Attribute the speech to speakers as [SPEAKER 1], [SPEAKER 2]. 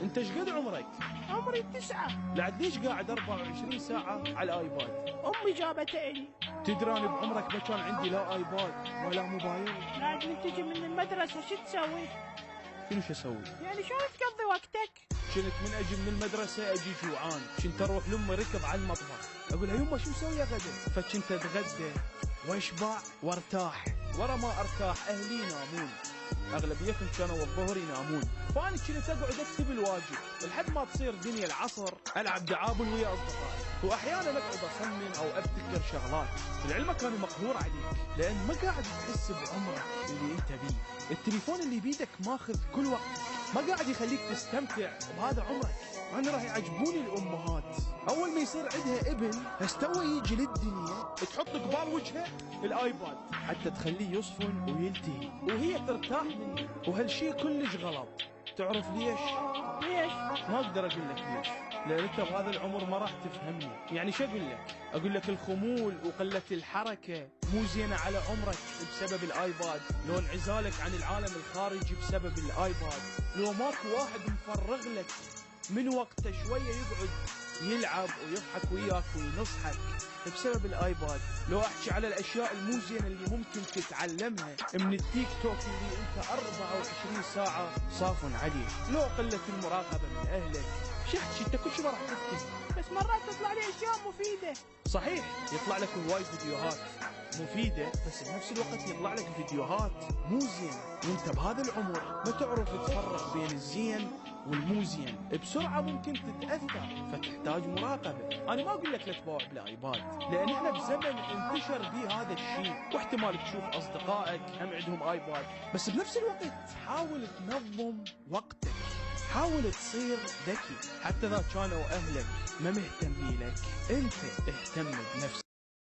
[SPEAKER 1] انت ايش قد عمرك؟
[SPEAKER 2] عمري 9.
[SPEAKER 1] لعد ليش قاعد 24 ساعة على الايباد؟
[SPEAKER 2] امي جابتها لي.
[SPEAKER 1] تدري انا بعمرك ما كان عندي لا ايباد ولا موبايل.
[SPEAKER 2] بعد من تجي من المدرسة شو تسوي؟
[SPEAKER 1] شنو شو اسوي؟
[SPEAKER 2] يعني شلون تقضي وقتك؟
[SPEAKER 1] كنت من اجي من المدرسة اجي جوعان، كنت اروح لامي ركض على المطبخ، اقول لها يمه شو مسوية غدا؟ فكنت اتغدى واشبع وارتاح، ورا ما ارتاح اهلي ينامون، اغلبيتهم كانوا الظهر ينامون، فانا كنت اقعد اكتب الواجب لحد ما تصير دنيا العصر العب دعابل ويا اصدقائي، واحيانا اقعد اصمم او ابتكر شغلات، لعلمك انا مقهور عليك لان ما قاعد تحس بعمرك اللي انت بيه، التليفون اللي بيدك ماخذ كل وقت، ما قاعد يخليك تستمتع بهذا عمرك. انا راح يعجبوني الامهات اول ما يصير عندها ابن استوى يجي للدنيا تحط قبال وجهه الايباد حتى تخليه يصفن ويلتهي وهي ترتاح منه، وهالشيء كلش غلط. تعرف ليش؟
[SPEAKER 2] ليش؟
[SPEAKER 1] ما اقدر اقول لك ليش، لان انت بهذا العمر ما راح تفهمني. يعني شو اقول لك؟ اقول لك الخمول وقله الحركه مو زينه على عمرك بسبب الايباد، لو انعزالك عن العالم الخارجي بسبب الايباد، لو ماكو واحد مفرغ لك من وقته شويه يقعد يلعب ويضحك وياك وينصحك بسبب الايباد، لو احكي على الاشياء المو زينه اللي ممكن تتعلمها من التيك توك اللي انت 24 ساعه صافن عليه، لو قله المراقبه من اهلك، شو احكي انت كل شيء ما راح تفتهم.
[SPEAKER 2] بس مرات تطلع لي اشياء مفيدة.
[SPEAKER 1] صحيح يطلع لك هواي فيديوهات مفيدة، بس بنفس الوقت يطلع لك فيديوهات مو زينة، وانت بهذا العمر ما تعرف تفرق بين الزين والمو زين، بسرعة ممكن تتأثر فتحتاج مراقبة. انا ما اقول لك لا تباوع بالايباد، لان احنا بزمن انتشر به هذا الشيء، واحتمال تشوف اصدقائك هم عندهم ايباد، بس بنفس الوقت حاول تنظم وقتك، حاول تصير ذكي، حتى اذا كانوا اهلك ما مهتمين لك انت اهتم بنفسك.